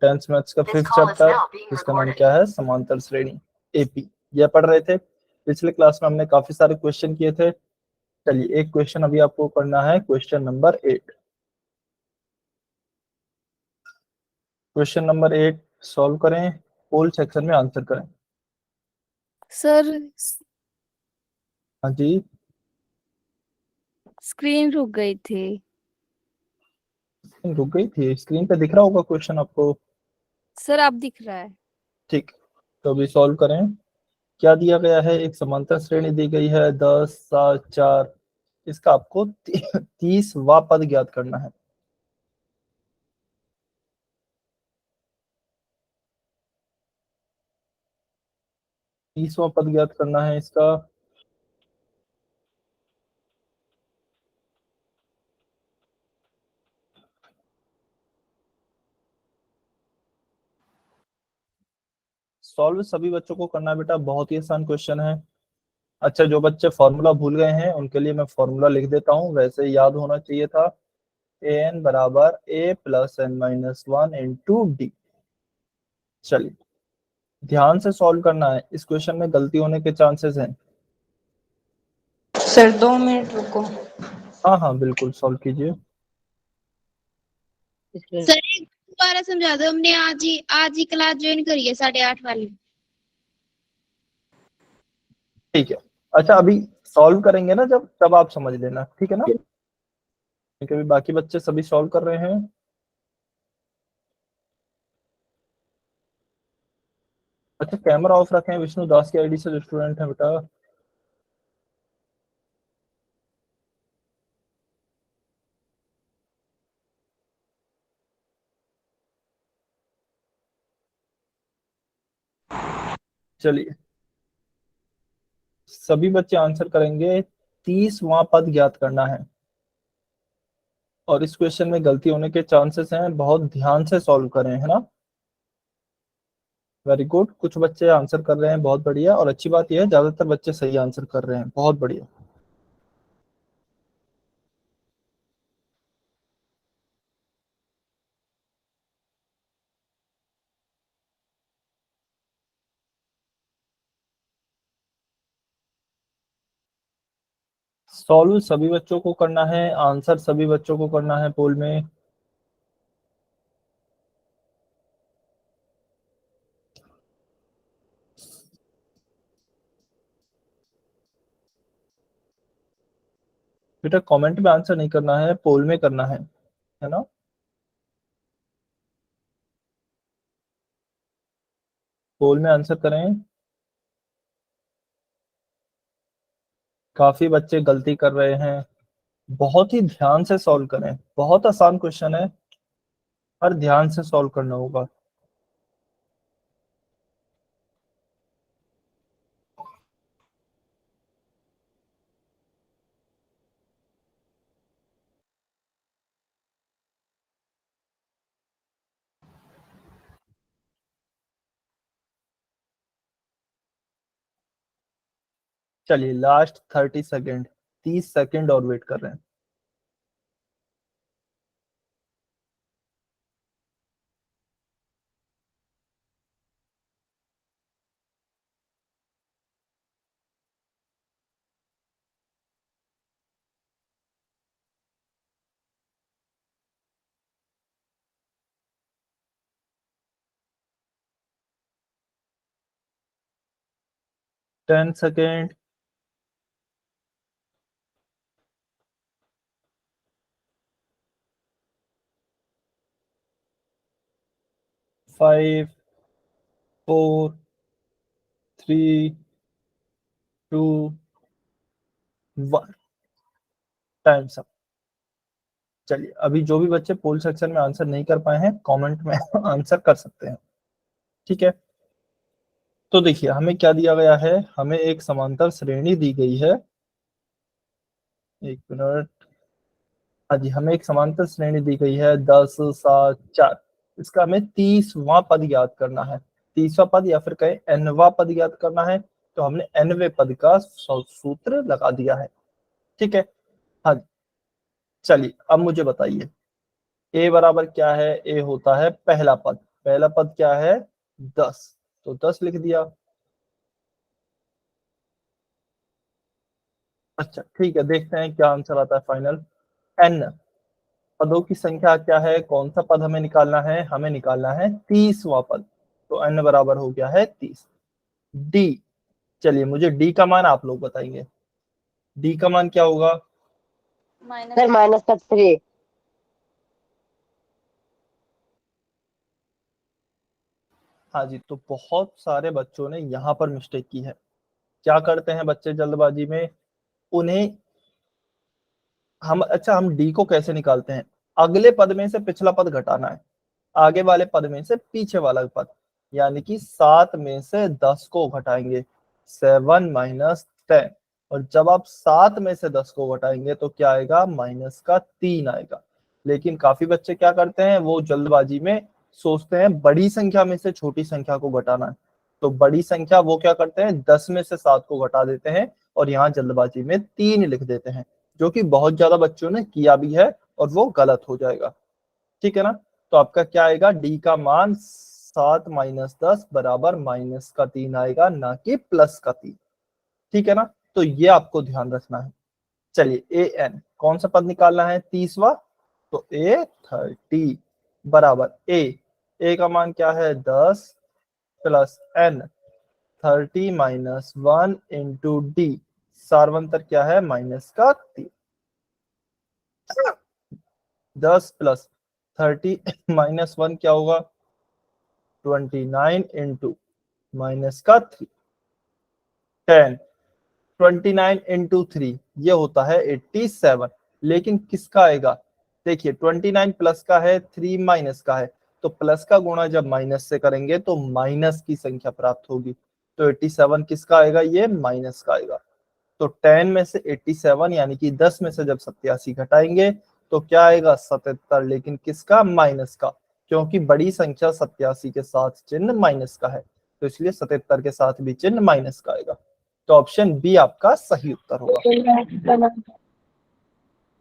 Tenth maths का 5th chapter, जिसका नाम क्या है, समांतर श्रेणी, एपी, यह पढ़ रहे थे। पिछले क्लास में हमने काफी सारे क्वेश्चन किए थे। चलिए एक क्वेश्चन अभी आपको करना है, question number 8। Question number 8 solve करें, पोल सेक्शन में आंसर करें। सर हाँ जी, स्क्रीन रुक गई थी। रुक गई थी, स्क्रीन पे दिख रहा होगा क्वेश्चन आपको। सर अब दिख रहा है। ठीक, तो अभी सॉल्व करें। क्या दिया गया है, एक समांतर श्रेणी दी गई है 10 7 4, इसका आपको 30वां पद ज्ञात करना है। तीसवां पद ज्ञात करना है इसका। सॉल्व सभी बच्चों को करना है बेटा, बहुत ही आसान क्वेश्चन है। अच्छा, जो बच्चे फॉर्मूला भूल गए हैं उनके लिए मैं फॉर्मूला लिख देता हूँ, वैसे याद होना चाहिए था। ए एन बराबर A plus N minus one into D. चलिए ध्यान से सॉल्व करना है, इस क्वेश्चन में गलती होने के चांसेस हैं। सर 2 मिनट रुको। हाँ हाँ बिल्कुल, सॉल्व कीजिए। सर एक दोबारा समझा दो, हमने आज ही क्लास ज्वाइन करी है 8:30 वाली। ठीक है, अच्छा अभी सॉल्व करेंगे ना जब, तब आप समझ लेना, ठीक है ना, क्योंकि अभी बाकी बच्चे सभी सॉल्व कर रहे हैं। अच्छा कैमरा ऑफ रखें, विष्णु दास की आईडी से जो स्टूडेंट है बेटा। चलिए सभी बच्चे आंसर करेंगे, 30वां पद ज्ञात करना है। और इस क्वेश्चन में गलती होने के चांसेस हैं, बहुत ध्यान से सॉल्व करें, है ना। वेरी गुड, कुछ बच्चे आंसर कर रहे हैं, बहुत बढ़िया। और अच्छी बात यह है ज्यादातर बच्चे सही आंसर कर रहे हैं, बहुत बढ़िया। सॉल्व सभी बच्चों को करना है, आंसर सभी बच्चों को करना है पोल में। बेटा कमेंट में आंसर नहीं करना है, पोल में करना है ना। पोल में आंसर करें। काफी बच्चे गलती कर रहे हैं, बहुत ही ध्यान से सॉल्व करें, बहुत आसान क्वेश्चन है, पर ध्यान से सॉल्व करना होगा। चलिए लास्ट 30 सेकेंड, 30 सेकेंड और वेट कर रहे हैं। Ten second. 5 4 3 2 1, टाइम सब। चलिए अभी जो भी बच्चे पोल सेक्शन में आंसर नहीं कर पाए हैं, कमेंट में आंसर कर सकते हैं, ठीक है। तो देखिए हमें क्या दिया गया है, हमें एक समांतर श्रेणी दी गई है। एक मिनट, हाँ जी, हमें एक समांतर श्रेणी दी गई है 10 7 4, इसका हमें 30वां पद याद करना है। 30वां पद या फिर कहें nवां पद याद करना है, तो हमने nवें पद का सूत्र लगा दिया है, ठीक है। हाँ जी, चलिए अब मुझे बताइए, a बराबर क्या है, a होता है पहला पद, पहला पद क्या है 10, तो 10 लिख दिया। अच्छा ठीक है, देखते हैं क्या आंसर आता है फाइनल। n पदों की संख्या क्या है, कौन सा पद हमें निकालना है, हमें निकालना है 30वां पद। तो n बराबर हो गया है 30। d, चलिए मुझे d का मान आप लोग बताएंगे, d का मान क्या होगा। सर माइनस का 3। हाँ जी, तो बहुत सारे बच्चों ने यहाँ पर मिस्टेक की है। क्या करते हैं बच्चे जल्दबाजी में, उन्हें हम डी को कैसे निकालते हैं, अगले पद में से पिछला पद घटाना है, आगे वाले पद में से पीछे वाला पद, यानी कि 7 में से 10 को घटाएंगे, 7 माइनस 10। और जब आप 7 में से 10 को घटाएंगे तो क्या आएगा, माइनस का 3 आएगा। लेकिन काफी बच्चे क्या करते हैं, वो जल्दबाजी में सोचते हैं बड़ी संख्या में से छोटी संख्या को घटाना है, तो बड़ी संख्या वो क्या करते हैं 10 में से 7 को घटा देते हैं और यहाँ जल्दबाजी में 3 लिख देते हैं, जो कि बहुत ज्यादा बच्चों ने किया भी है और वो गलत हो जाएगा। ठीक है ना, तो आपका क्या आएगा, डी का मान 7 माइनस 10 बराबर माइनस का 3 आएगा, ना कि प्लस का 3। ठीक है ना, तो ये आपको ध्यान रखना है। चलिए ए एन कौन सा पद निकालना है, 30वां, तो ए 30 बराबर ए का मान क्या है 10 plus N 30 minus 1 into D, सार्वंतर क्या है माइनस का 3। 10 प्लस 30 माइनस 1 क्या होगा 29 इंटू माइनस का 3, 10, 29 इंटू 3 ये होता है 87। लेकिन किसका आएगा, देखिए 29 प्लस का है, 3 माइनस का है, तो प्लस का गुणा जब माइनस से करेंगे तो माइनस की संख्या प्राप्त होगी। तो 87 किसका आएगा, ये माइनस का आएगा। तो 10 में से 87 यानी कि 10 में से जब 87 घटाएंगे तो क्या आएगा 77, लेकिन किसका, माइनस का, क्योंकि बड़ी संख्या 87 के साथ चिन्ह माइनस का है, तो इसलिए 77 के साथ भी चिन्ह माइनस का आएगा। तो ऑप्शन बी आपका सही उत्तर होगा।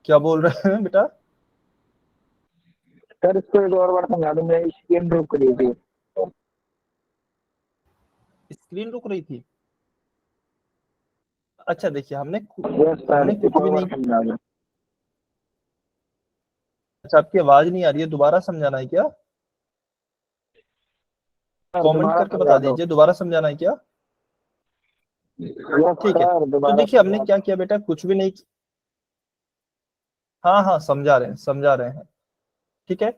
क्या बोल रहे हैं बेटा, सर इसको एक और बार समझा दो, मैं स्क्रीन रुक रही थी। स्क्रीन रुक रही थी। अच्छा देखिए हमने यस सर, हमने एक कुछ और भी बार नहीं, समझा दो। अच्छा आपकी आवाज नहीं आ रही है, दोबारा समझाना है क्या, सर कमेंट दोबारा करके बता समझा दो। दीजिए दोबारा समझाना है क्या। यस ठीक है, सर तो दोबारा देखिए हमने समझा क्या किया बेटा, कुछ भी नहीं, हाँ हाँ समझा रहे हैं समझा रहे हैं। ठीक है,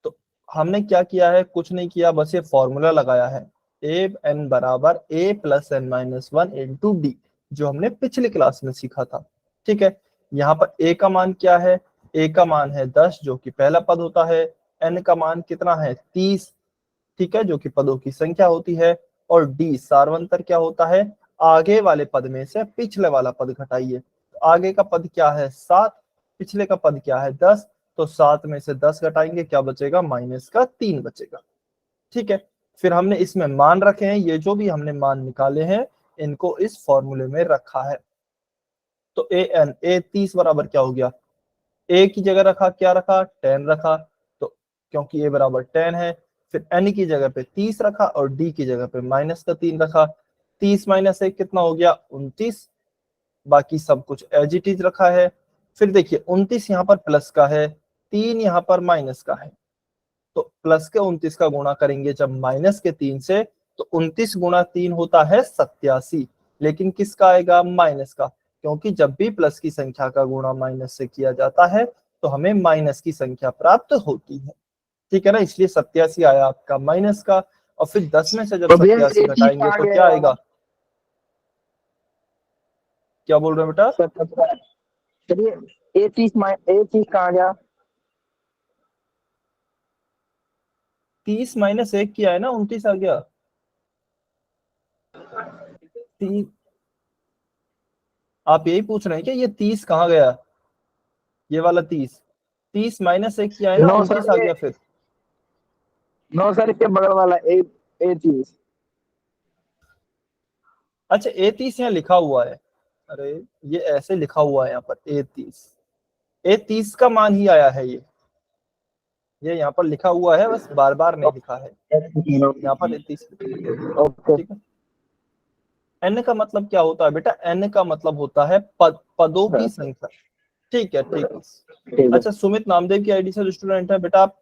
तो हमने क्या किया है, कुछ नहीं किया, बस ये फॉर्मूला लगाया है, ए एन बराबर A plus N minus 1 into D, जो हमने पिछली क्लास में सीखा था। ठीक है, यहाँ पर ए का मान क्या है, ए का मान है 10 जो कि पहला पद होता है, एन का मान कितना है 30, ठीक है, जो कि पदों की संख्या होती है, और डी सार्वंतर क्या होता है, आगे वाले पद में से पिछले वाला पद घटाइए। तो आगे का पद क्या है 7, पिछले का पद क्या है 10, तो 7 में से 10 घटाएंगे क्या बचेगा, माइनस का 3 बचेगा। ठीक है, फिर हमने इसमें मान रखे हैं, ये जो भी हमने मान निकाले हैं इनको इस फॉर्मूले में रखा है। तो ए एन ए 30 बराबर क्या हो गया, ए की जगह रखा क्या रखा 10 रखा, तो क्योंकि ए बराबर 10 है, फिर एन की जगह पे 30 रखा और डी की जगह पे माइनस का 3 रखा। 30 माइनस 1 कितना हो गया 29, बाकी सब कुछ एज इट इज रखा है। फिर देखिए 29 यहाँ पर प्लस का है, 3 यहाँ पर माइनस का है, तो प्लस के 29 का गुणा करेंगे जब माइनस के 3 से, तो 29 गुणा 3 होता है 87, लेकिन किसका आएगा, माइनस का, क्योंकि जब भी प्लस की संख्या का गुणा माइनस से किया जाता है तो हमें माइनस की संख्या प्राप्त होती है। ठीक है ना, इसलिए 87 आया आपका माइनस का, और फिर 10 में से जब तो भैया 87 ये चीज घटाएंगे आ तो गया क्या ये आएगा, वाला। क्या बोल रहे हो बेटा, सर चलिए, ए चीज कहाँ गया। 30 माइनस 1 किया है ना 29 आ गया। 30, आप यही पूछ रहे हैं कि ये 30 कहाँ गया, ये वाला 30, 30 माइनस 1 किया है ना नो 29 सर आ ये, गया फिर। नो सर इसके बगल वाला ए चीज। अच्छा A30 यहाँ लिखा हुआ है, अरे ये ऐसे लिखा हुआ है यहाँ पर A30, A30 का मान ही आया है ये, ये यहाँ पर लिखा हुआ है, बस बार बार नहीं लिखा है यहाँ पर ओके ठीक है। n का मतलब क्या होता है बेटा? n का मतलब होता है पदों की संख्या। ठीक है ठीक है। ठीक है अच्छा, सुमित नामदेव की आईडी से जो स्टूडेंट है बेटा, आप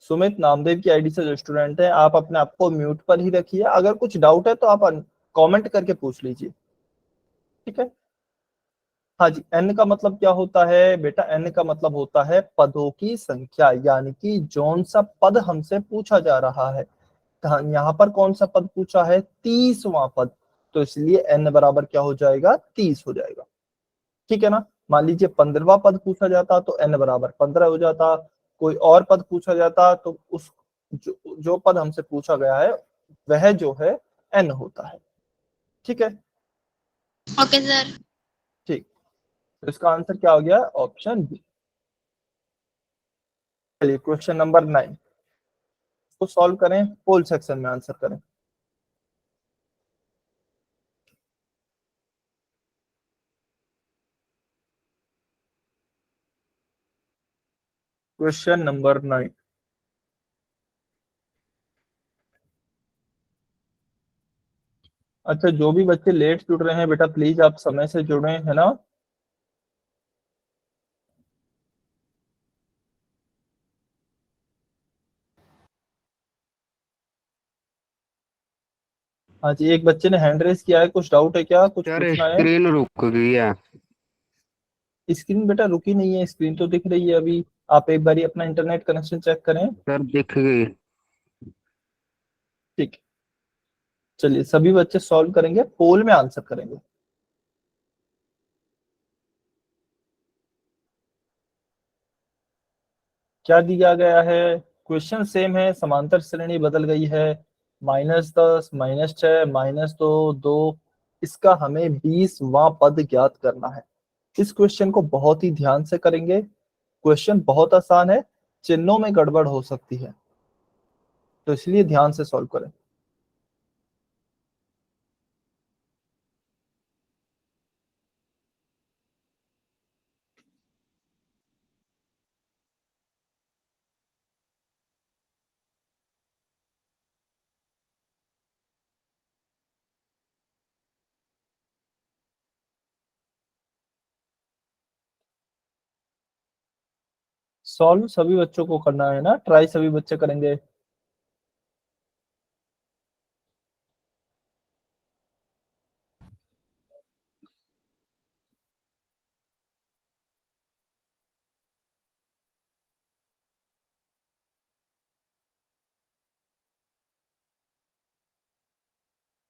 सुमित नामदेव की आईडी से जो स्टूडेंट है, आप अपने आप को म्यूट पर ही रखिए। अगर कुछ डाउट है तो आप कमेंट करके पूछ लीजिए, ठीक है। हाँ जी, n का मतलब क्या होता है बेटा? n का मतलब होता है पदों की संख्या, यानी कि जौन सा पद हमसे पूछा जा रहा है। यहाँ पर कौन सा पद पूछा है? 30वां पद। तो इसलिए n बराबर क्या हो जाएगा? 30 हो जाएगा, ठीक है ना। मान लीजिए 15वां पद पूछा जाता तो n बराबर 15 हो जाता। कोई और पद पूछा जाता तो उस जो पद हमसे पूछा गया है वह जो है n होता है, ठीक है। Okay sir. ठीक, तो इसका आंसर क्या हो गया? Option B. चलिए क्वेश्चन नंबर 9 को सॉल्व करें, पोल सेक्शन में आंसर करें। Question number 9। अच्छा, जो भी बच्चे लेट जुड़ रहे हैं बेटा, प्लीज आप समय से जुड़े, है ना। हाँ जी, एक बच्चे ने हैंड रेस किया है, कुछ डाउट है क्या? कुछ सर पूछना है? स्क्रीन रुक गई है। स्क्रीन बेटा रुकी नहीं है, स्क्रीन तो दिख रही है अभी। आप एक बारी अपना इंटरनेट कनेक्शन चेक करें। सर दिख गई। ठीक है, चलिए सभी बच्चे सॉल्व करेंगे, पोल में आंसर करेंगे। क्या दिया गया है? क्वेश्चन सेम है, समांतर श्रेणी बदल गई है। -10, -6, -2, 2। इसका हमें 20वां पद ज्ञात करना है। इस क्वेश्चन को बहुत ही ध्यान से करेंगे। क्वेश्चन बहुत आसान है, चिन्हों में गड़बड़ हो सकती है, तो इसलिए ध्यान से सॉल्व करें। सॉल्व सभी बच्चों को करना है ना, ट्राई सभी बच्चे करेंगे।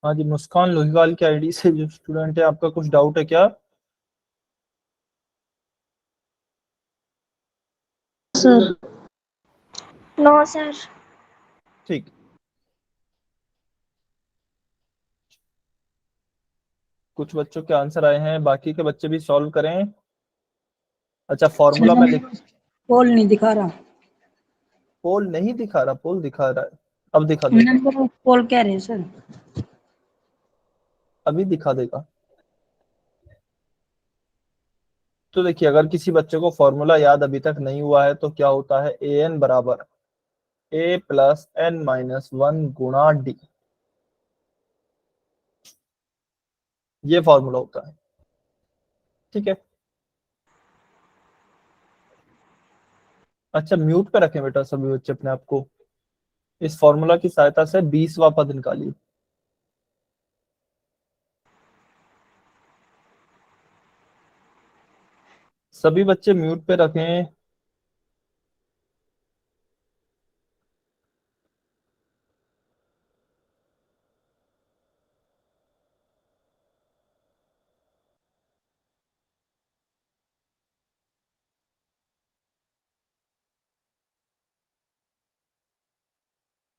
हाँ जी, मुस्कान लोहीवाल की आईडी से जो स्टूडेंट है, आपका कुछ डाउट है क्या? Sir no sir. ठीक, कुछ बच्चों के आंसर आए हैं, बाकी के बच्चे भी सॉल्व करें। अच्छा, फॉर्मूला में लिख, पोल नहीं दिखा रहा। पोल नहीं दिखा रहा? पोल दिखा रहा है, अब दिखा देगा। नंबर पोल कह रहे हैं सर। अभी दिखा देगा। तो देखिए, अगर किसी बच्चे को फॉर्मूला याद अभी तक नहीं हुआ है तो क्या होता है? ए एन बराबर a+n-1 गुणा डी, ये फॉर्मूला होता है, ठीक है। अच्छा, म्यूट पे रखें बेटा सभी बच्चे अपने आप को। इस फॉर्मूला की सहायता से 20वां पद निकालिए। सभी बच्चे म्यूट पे रखें।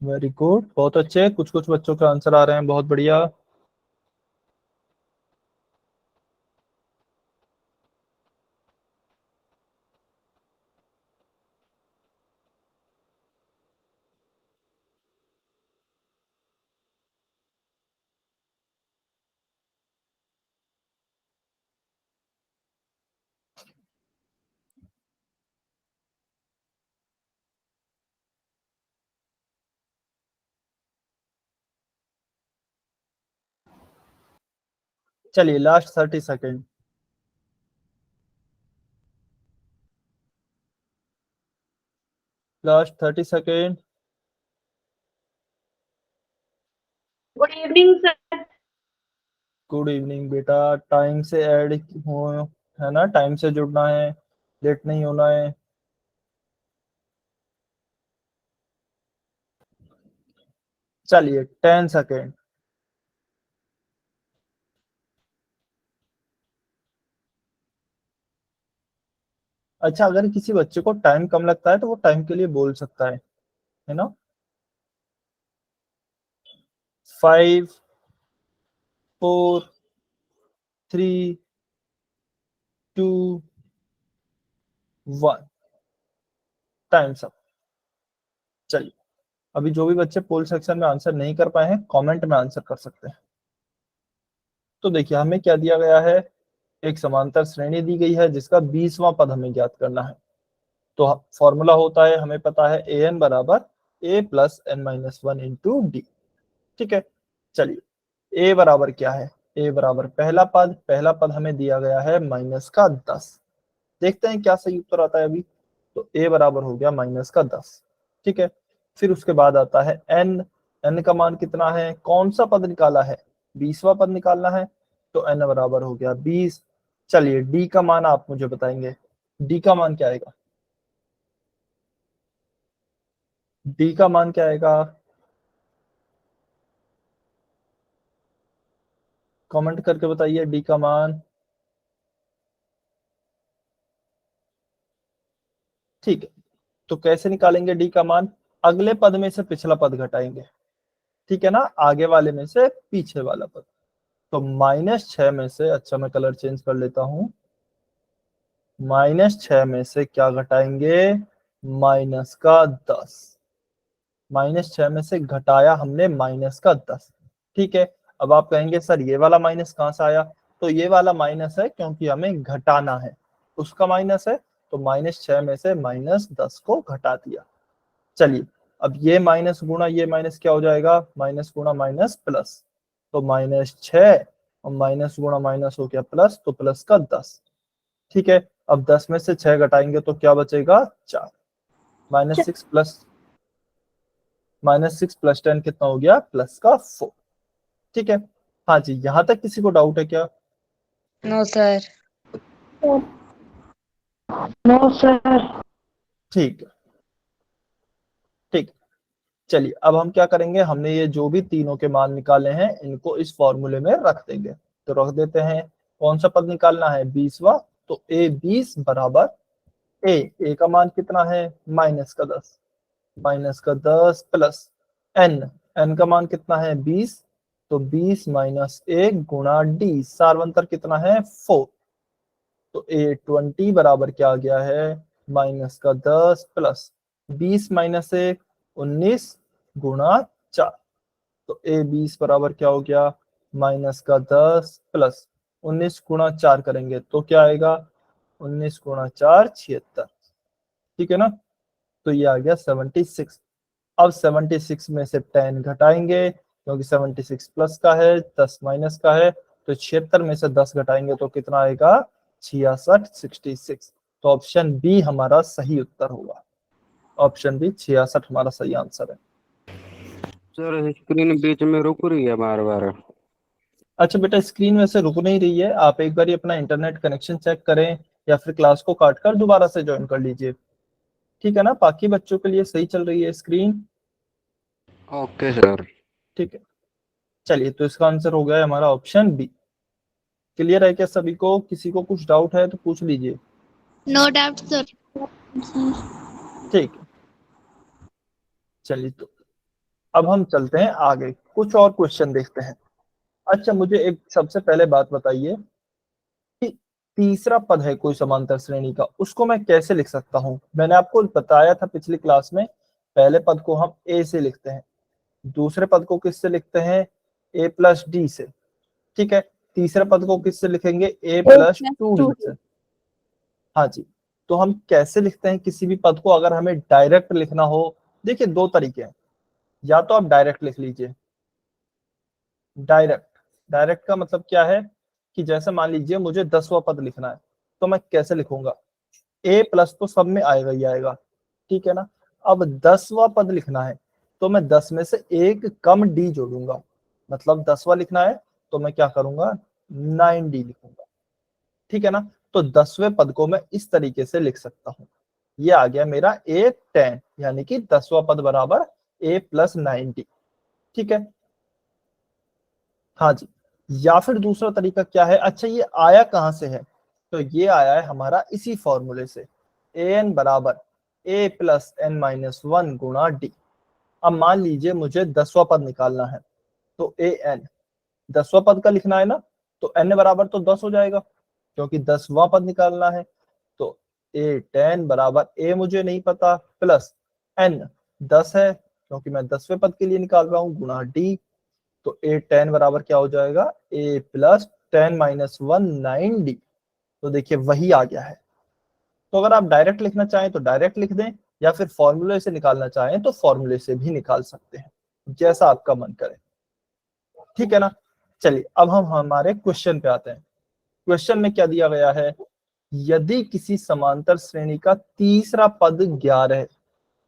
वेरी गुड, बहुत अच्छे। कुछ कुछ बच्चों के आंसर आ रहे हैं, बहुत बढ़िया। चलिए last 30 second. Last 30 second. Good evening sir. Good evening बेटा, टाइम से ऐड हो, है ना, टाइम से जुड़ना है, लेट नहीं होना है। चलिए 10 सेकेंड। अच्छा, अगर किसी बच्चे को टाइम कम लगता है तो वो टाइम के लिए बोल सकता है ना। 5 4 3 2 1, टाइम सब। चलिए, अभी जो भी बच्चे पोल सेक्शन में आंसर नहीं कर पाए हैं, कमेंट में आंसर कर सकते हैं। तो देखिए हमें क्या दिया गया है, एक समांतर श्रेणी दी गई है जिसका 20वां पद हमें ज्ञात करना है। तो फॉर्मूला होता है, हमें पता है an बराबर a plus N minus one into d. ठीक है, चलिए a बराबर क्या है, a बराबर पहला पद हमें दिया गया है माइनस का 10। देखते हैं क्या सही उत्तर आता है अभी। तो a बराबर हो गया माइनस का 10। ठीक है, फिर उसके बाद आता है n का मान कितना है, कौन सा पद निकाला है, 20वां पद निकालना है, तो n बराबर हो गया 20। चलिए d का मान आप मुझे बताएंगे, d का मान क्या आएगा, d का मान क्या आएगा, कमेंट करके बताइए d का मान। ठीक है, तो कैसे निकालेंगे d का मान, अगले पद में से पिछला पद घटाएंगे। ठीक है ना, आगे वाले में से पीछे वाला पद। तो -6 में से, अच्छा मैं कलर चेंज कर लेता हूं, -6 में से क्या घटाएंगे, माइनस का 10। -6 में से घटाया हमने माइनस का 10। ठीक है, अब आप कहेंगे सर ये वाला माइनस कहां से आया, तो ये वाला माइनस है क्योंकि हमें घटाना है, उसका माइनस है, तो -6 में से -10 को घटा दिया। चलिए, अब ये माइनस गुणा ये माइनस क्या हो जाएगा, माइनस गुणा माइनस प्लस, तो -6 और माइनस गुणा माइनस हो गया प्लस, तो प्लस का 10। ठीक है, अब 10 में से 6 घटाएंगे तो क्या बचेगा, 4। -6 प्लस 10 कितना हो गया, प्लस का 4। ठीक है, हाँ जी, यहाँ तक किसी को डाउट है क्या। No sir. No sir. ठीक है, ठीक। चलिए अब हम क्या करेंगे, हमने ये जो भी तीनों के मान निकाले हैं इनको इस फॉर्मूले में रख देंगे। तो रख देते हैं, कौन सा पद निकालना है, 20वां, तो a 20 बराबर a का मान कितना है, -10, -10 प्लस n का मान कितना है 20, तो 20 माइनस 1 गुणा d, सार्वंतर कितना है 4, तो a 20 बराबर क्या आ गया है, -10 प्लस 20 माइनस 1 19 गुणा 4, तो a 20 बराबर क्या हो गया, -10 प्लस 19 गुणा 4 करेंगे तो क्या आएगा, 19 गुणा 4 76। ठीक है ना, तो ये आ गया 76। अब 76 में से 10 घटाएंगे क्योंकि 76 प्लस का है, 10 माइनस का है, तो 76 में से 10 घटाएंगे तो कितना आएगा, 66, 66। तो ऑप्शन बी हमारा सही उत्तर होगा, ऑप्शन बी 66 हमारा सही आंसर है। सर स्क्रीन बीच में रुक रही है बार बार। अच्छा बेटा, स्क्रीन वैसे रुक नहीं रही है, आप एक बार अपना इंटरनेट कनेक्शन चेक करें या फिर क्लास को काट कर दोबारा से ज्वाइन कर लीजिए। ठीक है ना, बाकी बच्चों के लिए सही चल रही है स्क्रीन। Okay sir. ठीक है, चलिए तो इसका आंसर हो गया है हमारा ऑप्शन बी। क्लियर है क्या सभी को, किसी को कुछ डाउट है तो पूछ लीजिए। No doubt sir. ठीक है, चलिए तो अब हम चलते हैं आगे, कुछ और क्वेश्चन देखते हैं। अच्छा मुझे एक सबसे पहले बात बताइए कि तीसरा पद है कोई समांतर श्रेणी का, उसको मैं कैसे लिख सकता हूं। मैंने आपको बताया था पिछली क्लास में, पहले पद को हम ए से लिखते हैं, दूसरे पद को किससे लिखते हैं, ए प्लस डी से। ठीक है, तीसरे पद को किससे लिखेंगे, ए प्लस 2d से। हाँ जी, तो हम कैसे लिखते हैं किसी भी पद को, अगर हमें डायरेक्ट लिखना हो, देखिए दो तरीके हैं, या तो आप डायरेक्ट लिख लीजिए, डायरेक्ट, डायरेक्ट का मतलब क्या है, कि जैसे मान लीजिए मुझे 10वां पद लिखना है, तो मैं कैसे लिखूंगा, a प्लस तो सब में आएगा ही आएगा, ठीक है ना। अब 10वां पद लिखना है तो मैं 10 में से एक कम d जोड़ूंगा, मतलब 10वां लिखना है तो मैं क्या करूंगा, 9d लिखूंगा, ठीक है ना। तो 10वें पद को मैं इस तरीके से लिख सकता हूं, ये आ गया मेरा a10, यानी कि 10वां पद बराबर a प्लस 9d, ठीक है। हाँ जी, या फिर दूसरा तरीका क्या है, अच्छा ये आया कहां से है, तो ये आया है हमारा इसी फॉर्मूले से, an बराबर a प्लस n माइनस 1 गुणा d। अब मान लीजिए मुझे 10वां पद निकालना है, तो an 10वां पद का लिखना है ना, तो n बराबर तो 10 हो जाएगा, क्योंकि 10वां पद निकालना है। तो a10 बराबर a मुझे नहीं पता, प्लस n 10 है क्योंकि मैं 10वें पद के लिए निकाल रहा हूँ, गुणा d। तो a10 बराबर क्या हो जाएगा, a प्लस 10 माइनस 1 9d। तो देखिए वही आ गया है। तो अगर आप डायरेक्ट लिखना चाहें तो डायरेक्ट लिख दें, या फिर फॉर्मूले से निकालना चाहें तो फॉर्मूले से भी निकाल सकते हैं, जैसा आपका मन करे, ठीक है ना। चलिए अब हम हमारे क्वेश्चन पे आते हैं। क्वेश्चन में क्या दिया गया है, यदि किसी समांतर श्रेणी का तीसरा पद 11 है,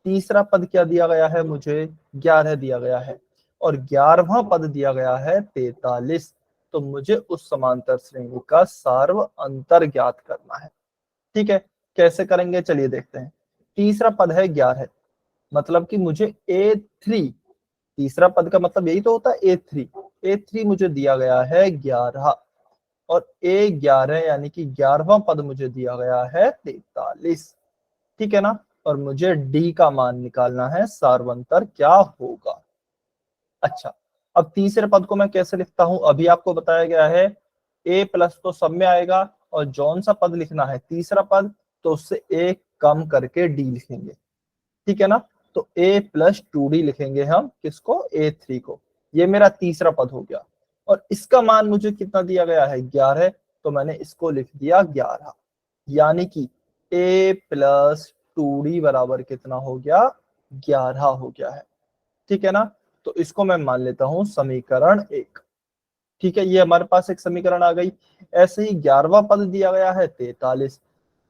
तीसरा पद क्या दिया गया है मुझे, 11 दिया गया है, और 11वां पद दिया गया है 43, तो मुझे उस समांतर श्रेणी का सार्व अंतर ज्ञात करना है, ठीक है। कैसे करेंगे चलिए देखते हैं। तीसरा पद है 11, मतलब कि मुझे a3, तीसरा पद का मतलब यही तो होता है a3 मुझे दिया गया है 11, और a11 यानी कि 11वां पद मुझे दिया गया है 43, ठीक है ना। और मुझे d का मान निकालना है, सार्वंतर क्या होगा। अच्छा, अब तीसरे पद को मैं कैसे लिखता हूं, अभी आपको बताया गया है a प्लस तो सब में आएगा, और जौन सा पद लिखना है तीसरा पद, तो उससे एक कम करके d लिखेंगे, ठीक है ना। तो a प्लस 2d लिखेंगे हम, किसको, a3 को। ये मेरा तीसरा पद हो गया, और इसका मान मुझे कितना दिया गया है, 11, तो मैंने इसको लिख दिया 11, यानी कि a प्लस 2d बराबर कितना हो गया, 11 हो गया है, ठीक है ना। तो इसको मैं मान लेता हूं समीकरण 1, ठीक है। ये हमारे पास एक समीकरण आ गई। ऐसे ही 11वां पद दिया गया है 43,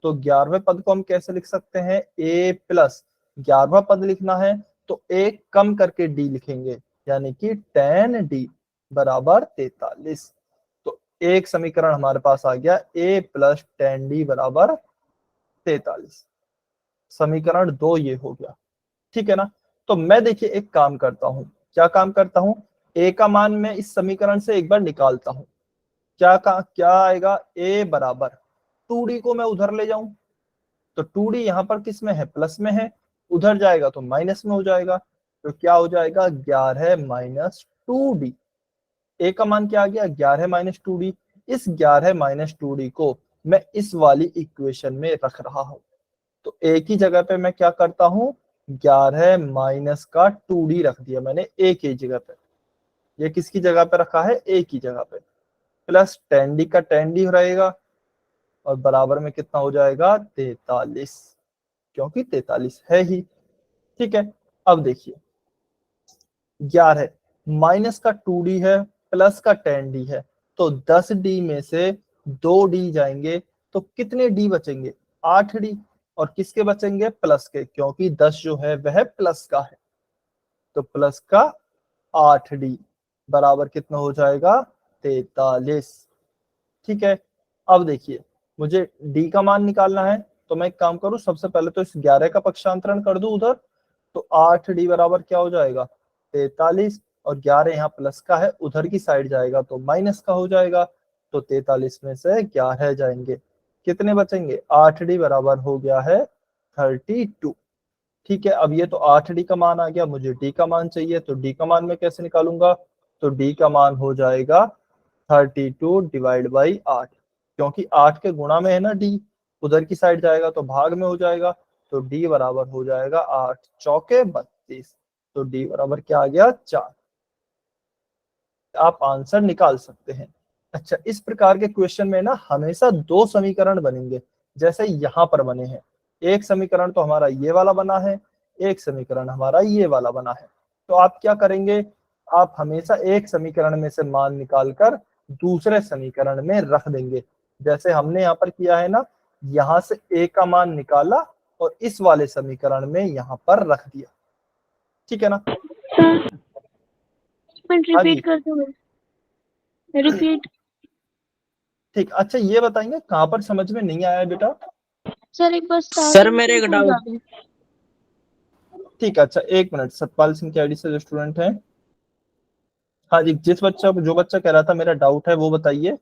तो 11वें पद को हम कैसे लिख सकते हैं, a प्लस 11वां पद लिखना है तो एक कम करके d लिखेंगे, यानी कि 10d बराबर 43। तो एक समीकरण हमारे पास आ गया, a प्लस 10d बराबर 43, समीकरण 2 ये हो गया, ठीक है ना। तो मैं देखिए एक काम करता हूं, क्या काम करता हूं, a का मान मैं इस समीकरण से एक बार निकालता हूं, क्या आएगा, a बराबर 2d को मैं उधर ले जाऊं, तो 2d यहाँ पर किस में है, प्लस में है, उधर जाएगा तो माइनस में हो जाएगा, तो क्या हो जाएगा, 11 माइनस 2d। a का मान क्या आ गया, 11 माइनस 2d। इस 11 माइनस 2d को मैं इस वाली इक्वेशन में रख रहा हूं, तो a की जगह पे मैं क्या करता हूं, 11 माइनस का 2d रख दिया मैंने a की जगह पे, ये किसकी जगह पे रखा है, a की जगह पे, प्लस 10d का 10d रहेगा, और बराबर में कितना हो जाएगा, 43, क्योंकि 43 है ही, ठीक है। अब देखिए 11 माइनस का 2d है, प्लस का 10d है, तो 10d में से 2d जाएंगे तो कितने d बचेंगे, 8d, और किसके बचेंगे, प्लस के, क्योंकि 10 जो है वह प्लस का है, तो प्लस का 8d बराबर कितना हो जाएगा, 43, ठीक है। अब देखिए मुझे d का मान निकालना है, तो मैं एक काम करूं, सबसे पहले तो इस 11 का पक्षांतरण कर दूं उधर, तो 8d बराबर क्या हो जाएगा, 43, और 11 यहाँ प्लस का है, उधर की साइड जाएगा तो माइनस का हो जाएगा, तो 43 में से 11 जाएंगे, कितने बचेंगे, 8d बराबर हो गया है 32, ठीक है। अब ये तो 8d का मान आ गया, मुझे d का मान चाहिए, तो d का मान मैं कैसे निकालूंगा, तो d का मान हो जाएगा 32 डिवाइड बाई 8, क्योंकि 8 के गुणा में है ना d, उधर की साइड जाएगा तो भाग में हो जाएगा, तो d बराबर हो जाएगा 8 चौके 32, तो d बराबर क्या आ गया, 4। आप आंसर निकाल सकते हैं। अच्छा, इस प्रकार के क्वेश्चन में ना हमेशा दो समीकरण बनेंगे, जैसे यहाँ पर बने हैं, एक समीकरण तो हमारा ये वाला बना है, एक समीकरण हमारा ये वाला बना है। तो आप क्या करेंगे, आप हमेशा एक समीकरण में से मान निकालकर दूसरे समीकरण में रख देंगे, जैसे हमने यहाँ पर किया है ना, यहाँ से a का मान निकाला और इस वाले समीकरण में यहाँ पर रख दिया, ठीक है ना। सर हाँ जी रिपीट कर दो, रिपीट। ठीक। अच्छा ये बताएंगे कहाँ पर समझ में नहीं आया है बेटा? सर एक बार सर मेरे एक डाउट, ठीक है, अच्छा एक मिनट, सतपाल सिंह की आईडी से जो स्टूडेंट है, हाँ जी, जो बच्चा कह रहा था मेरा डाउट है वो बताइए।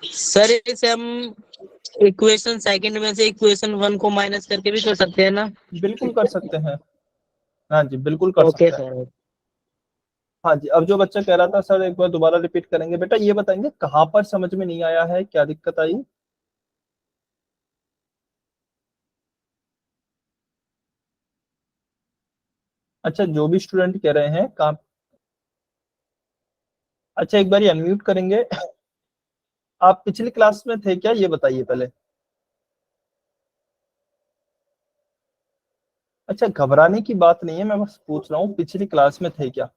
सर इसे हम इक्वेशन सेकंड में से इक्वेशन 1 को माइनस करके भी कर सकते हैं ना? बिल्कुल कर सकते हैं, हाँ जी बिल्कुल कर ओके सकते हैं। सर। हाँ जी, अब जो बच्चा कह रहा था सर एक बार दोबारा रिपीट करेंगे बेटा, ये बताएंगे कहाँ पर समझ में नहीं आया है, क्या दिक्कत आई? अच्छा जो भी स्टूडेंट कह रहे हैं कहाँ, अच्छा एक बार अनम्यूट करेंगे। आप पिछली क्लास में थे क्या, ये बताइए पहले। अच्छा घबराने की बात नहीं है, मैं बस पूछ रहा हूँ पिछली क्लास में थे क्या?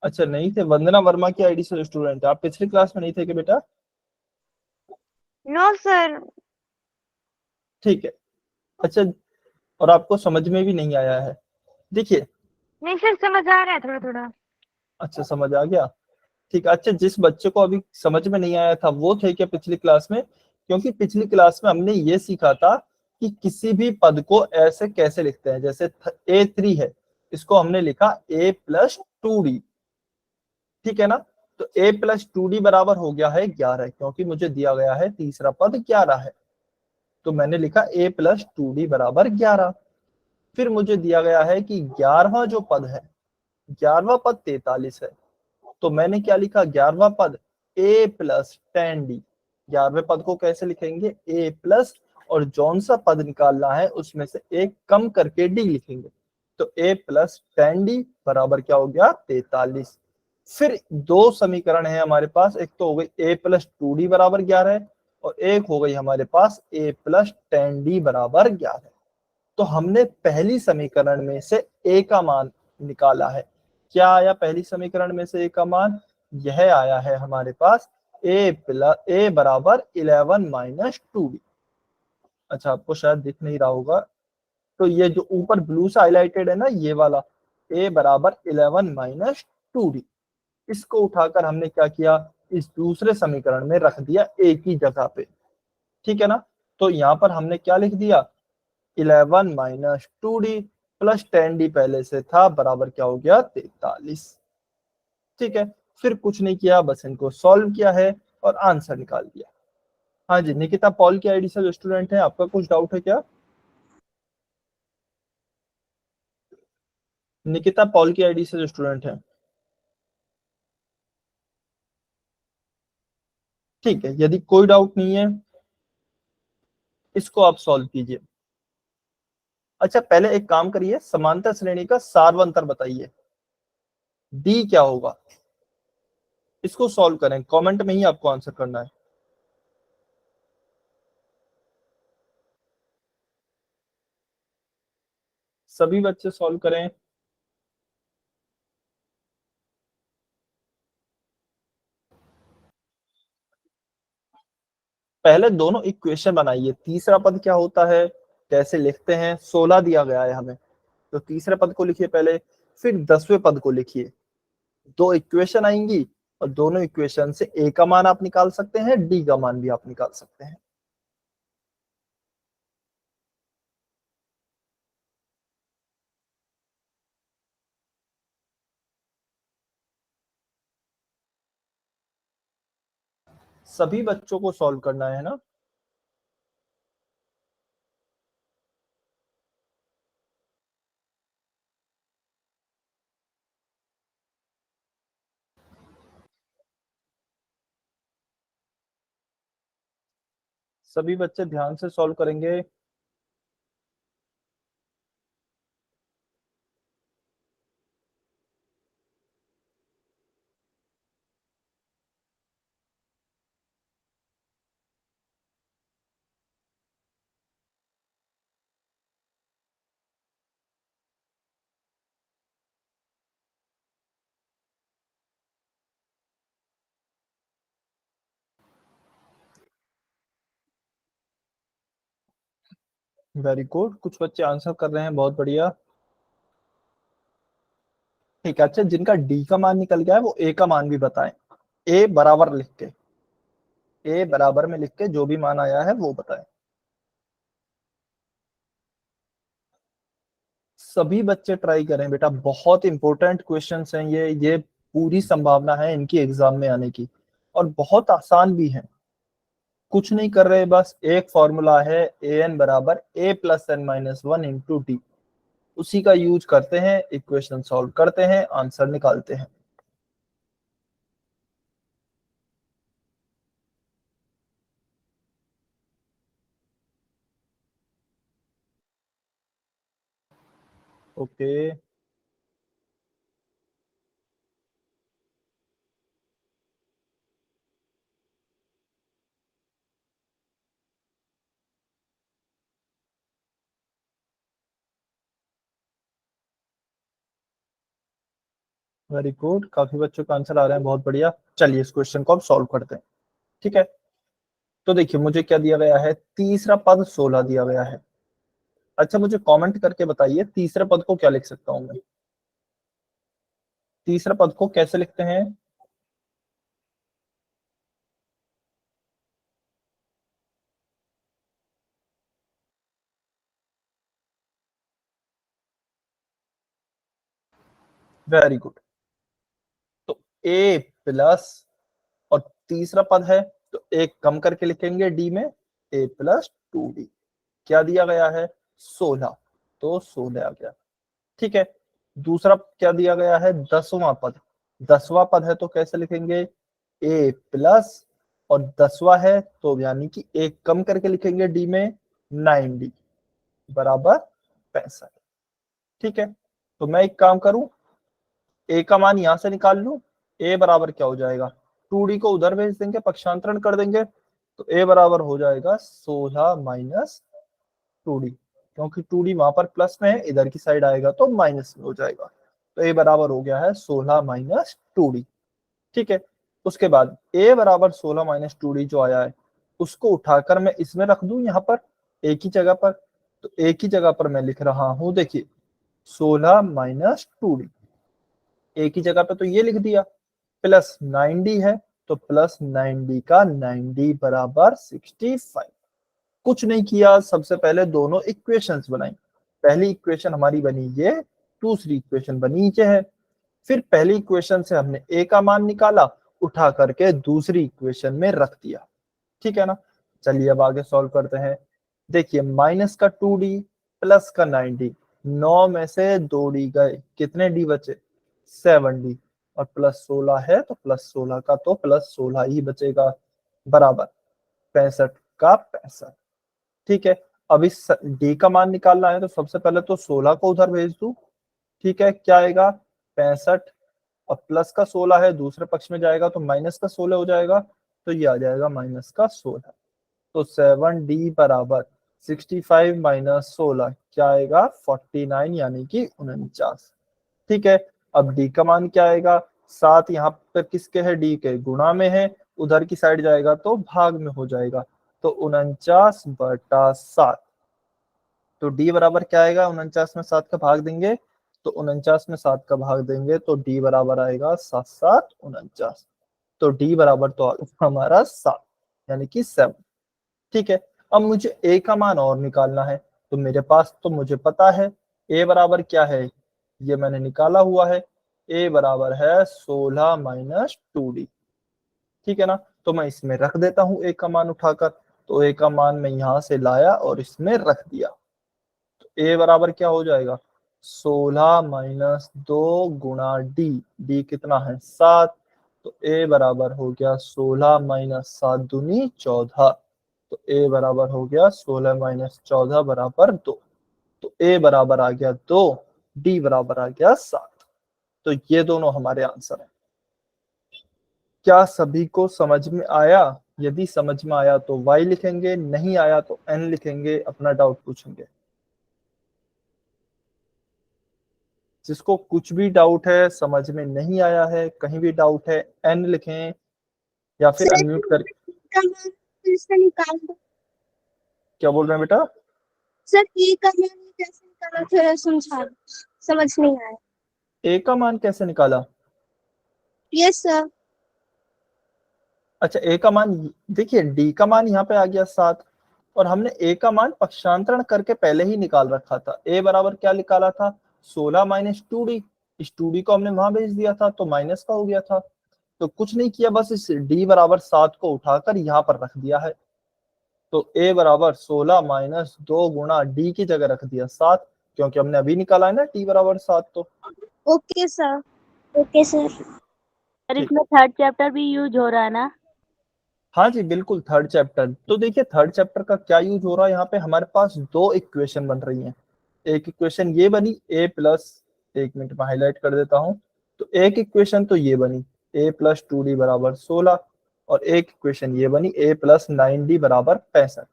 अच्छा नहीं थे, वंदना वर्मा की आईडी से स्टूडेंट है, आप पिछली क्लास में नहीं थे क्या बेटा? No sir. ठीक है। अच्छा और आपको समझ में भी नहीं आया है, देखिए। नहीं सर, समझ आ रहा है थोड़ा थोड़ा। अच्छा समझ आ गया, ठीक है। अच्छा जिस बच्चे को अभी समझ में नहीं आया था वो थे क्या पिछली क्लास में? क्योंकि पिछली क्लास में हमने ये सीखा था कि किसी भी पद को ऐसे कैसे लिखते हैं, जैसे a3 है, इसको हमने लिखा a+2d, ठीक है ना। तो a+2d बराबर हो गया है 11, क्योंकि मुझे दिया गया है तीसरा पद 11 है, तो मैंने लिखा a+2d बराबर 11। फिर मुझे दिया गया है कि 11वां जो पद है, 11वां पद 43 है, तो मैंने क्या लिखा, 11वां पद a+10d। 11वें पद को कैसे लिखेंगे, a प्लस, और जौन सा पद निकालना है उसमें से एक कम करके d लिखेंगे, तो a+10d बराबर क्या हो गया, 43। फिर दो समीकरण है हमारे पास, एक तो हो गई a+2d बराबर 11 और एक हो गई हमारे पास a+10d बराबर 11। तो हमने पहली समीकरण में से a का मान निकाला है। क्या आया पहली समीकरण में से a का मान, यह आया है हमारे पास a बराबर 11-2d। अच्छा आपको शायद दिख नहीं रहा होगा, तो ये जो ऊपर ब्लू से हाईलाइटेड है ना, ये वाला a बराबर 11-2d, इसको उठाकर हमने क्या किया, इस दूसरे समीकरण में रख दिया a की जगह पे, ठीक है ना। तो यहाँ पर हमने क्या लिख दिया, 11-2d प्लस 10d पहले से था, बराबर क्या हो गया, 43, ठीक है। फिर कुछ नहीं किया, बस इनको सॉल्व किया है और आंसर निकाल दिया। हाँ जी निकिता पॉल की आईडी से जो स्टूडेंट है, आपका कुछ डाउट है क्या? निकिता पॉल की आईडी से जो स्टूडेंट है, ठीक है, यदि कोई डाउट नहीं है इसको आप सॉल्व कीजिए। अच्छा पहले एक काम करिए, समांतर श्रेणी का सार्वंतर बताइए, डी क्या होगा, इसको सॉल्व करें, कमेंट में ही आपको आंसर करना है। सभी बच्चे सॉल्व करें। पहले दोनों इक्वेशन बनाइए, तीसरा पद क्या होता है, कैसे लिखते हैं, 16 दिया गया है हमें, तो तीसरे पद को लिखिए पहले, फिर 10वें पद को लिखिए। दो इक्वेशन आएंगी और दोनों इक्वेशन से ए का मान आप निकाल सकते हैं, डी का मान भी आप निकाल सकते हैं। सभी बच्चों को सॉल्व करना है ना। सभी बच्चे ध्यान से सॉल्व करेंगे। वेरी गुड, कुछ बच्चे आंसर कर रहे हैं, बहुत बढ़िया। ठीक है, अच्छा जिनका डी का मान निकल गया है वो ए का मान भी बताएं। ए बराबर लिख के, ए बराबर में लिख के जो भी मान आया है वो बताएं। सभी बच्चे ट्राई करें बेटा, बहुत इंपॉर्टेंट क्वेश्चंस हैं ये पूरी संभावना है इनकी एग्जाम में आने की, और बहुत आसान भी है। कुछ नहीं कर रहे, बस एक फॉर्मूला है ए एन बराबर A plus N minus one into D, उसी का यूज करते हैं, इक्वेशन सॉल्व करते हैं, आंसर निकालते हैं। ओके, वेरी गुड, काफी बच्चों का आंसर आ रहे हैं, बहुत बढ़िया। चलिए इस क्वेश्चन को अब सॉल्व करते हैं। ठीक है, तो देखिए मुझे क्या दिया गया है, तीसरा पद 16 दिया गया है। अच्छा मुझे कमेंट करके बताइए तीसरे पद को क्या लिख सकता हूं मैं, तीसरे पद को कैसे लिखते हैं। वेरी गुड, तो ए प्लस, और तीसरा पद है तो एक कम करके लिखेंगे डी में, ए प्लस टू डी। क्या दिया गया है, 16, तो 16 आ गया। ठीक है, दूसरा क्या दिया गया है, 10वां पद, 10वां पद है तो कैसे लिखेंगे, ए प्लस, और 10वां है तो यानी कि एक कम करके लिखेंगे डी में, 9d बराबर 65। ठीक है, तो मैं एक काम करूं, ए का मान यहां से निकाल लूं, ए बराबर क्या हो जाएगा, 2d को उधर भेज देंगे, पक्षांतरण कर देंगे, तो ए बराबर हो जाएगा 16 माइनस 2d, क्योंकि 2d वहां पर प्लस में है, इधर की साइड आएगा तो माइनस में हो जाएगा, तो ए बराबर हो गया है 16 माइनस 2d। ठीक है, उसके बाद ए बराबर 16 माइनस 2d जो आया है उसको उठाकर मैं इसमें रख दूं, यहाँ पर ए की जगह पर, तो ए की जगह पर मैं लिख रहा हूं, देखिए 16 माइनस 2d, ए की जगह पे तो ये लिख दिया, प्लस 9d है तो प्लस 9d का 9d बराबर 65। कुछ नहीं किया, सबसे पहले दोनों इक्वेशंस बनाई। पहली इक्वेशन हमारी बनी ये, दूसरी इक्वेशन बनी ये है। फिर पहली इक्वेशन से हमने ए का मान निकाला, उठा करके दूसरी इक्वेशन में रख दिया। ठीक है ना, चलिए अब आगे सॉल्व करते हैं। देखिए माइनस का 2d प्लस का 9d, 9 में से 2d गए, कितने d बचे, 7d, और प्लस 16 है तो प्लस 16 का तो प्लस 16 ही बचेगा, बराबर 65 का 65। ठीक है, अब इस d का मान निकालना है तो सबसे पहले तो 16 को उधर भेज दू। ठीक है, क्या आएगा 65, और प्लस का 16 है दूसरे पक्ष में जाएगा तो माइनस का 16 हो जाएगा, तो ये आ जाएगा माइनस का 16, तो 7d बराबर 65 माइनस 16 क्या आएगा 49 यानी कि 49। ठीक है, अब d का मान क्या आएगा, 7 यहाँ पर किसके है, d के गुणा में है, उधर की साइड जाएगा तो भाग में हो जाएगा, तो 49/7, तो d बराबर क्या आएगा, 49 में 7 का भाग देंगे तो 49 में 7 का भाग देंगे तो d बराबर आएगा 7 7 49, तो d बराबर तो हमारा 7 यानी कि 7। ठीक है, अब मुझे a का मान और निकालना है, तो मेरे पास तो मुझे पता है a बराबर क्या है, ये मैंने निकाला हुआ है, a बराबर है 16 माइनस 2d। ठीक है ना, तो मैं इसमें रख देता हूं a का मान उठाकर, तो a का मान मैं यहां से लाया और इसमें रख दिया, तो a बराबर क्या हो जाएगा, 16 माइनस 2 गुणा d, d कितना है 7, तो a बराबर हो गया 16 माइनस 7 दूनी 14, तो a बराबर हो गया 16 माइनस 14 बराबर 2, तो a बराबर आ गया 2, d बराबर आ गया 7। तो ये दोनों हमारे आंसर हैं। क्या सभी को समझ में आया, यदि समझ में आया तो y लिखेंगे, नहीं आया तो n लिखेंगे, अपना डाउट पूछेंगे। जिसको कुछ भी डाउट है, समझ में नहीं आया है, कहीं भी डाउट है, n लिखें या फिर अनम्यूट कर। इससे निकाल दो। क्या बोल रहे हैं बेटा, सर ए का मान कैसे निकाला, थोड़ा समझा, समझ नहीं आया। ए का मान कैसे निकाला? Yes sir. अच्छा, ए का मान, देखिए डी का मान यहाँ पे आ गया 7, और हमने ए का मान पक्षांतरण करके पहले ही निकाल रखा था। ए बराबर क्या निकाला था? 16 माइनस 2d। इस 2d को हमने वहां भेज दिया था तो माइनस का हो गया था। तो कुछ नहीं किया, बस इस d बराबर 7 को उठाकर यहाँ पर रख दिया है। तो a बराबर 16 माइनस 2 गुणा d की जगह रख दिया 7, क्योंकि हमने अभी निकाला है ना t बराबर 7। तो okay sir. Okay sir. Sir इसमें थर्ड चैप्टर भी यूज हो रहा है ना? हाँ जी बिल्कुल, थर्ड चैप्टर। तो देखिए थर्ड चैप्टर का क्या यूज हो रहा है, यहाँ पे हमारे पास दो इक्वेशन बन रही हैं। एक इक्वेशन ये बनी a प्लस, 1 मिनट में हाईलाइट कर देता हूँ। तो एक इक्वेशन तो ये बनी a प्लस 2d बराबर 16, और एक इक्वेशन ये बनी a प्लस 9d बराबर 65।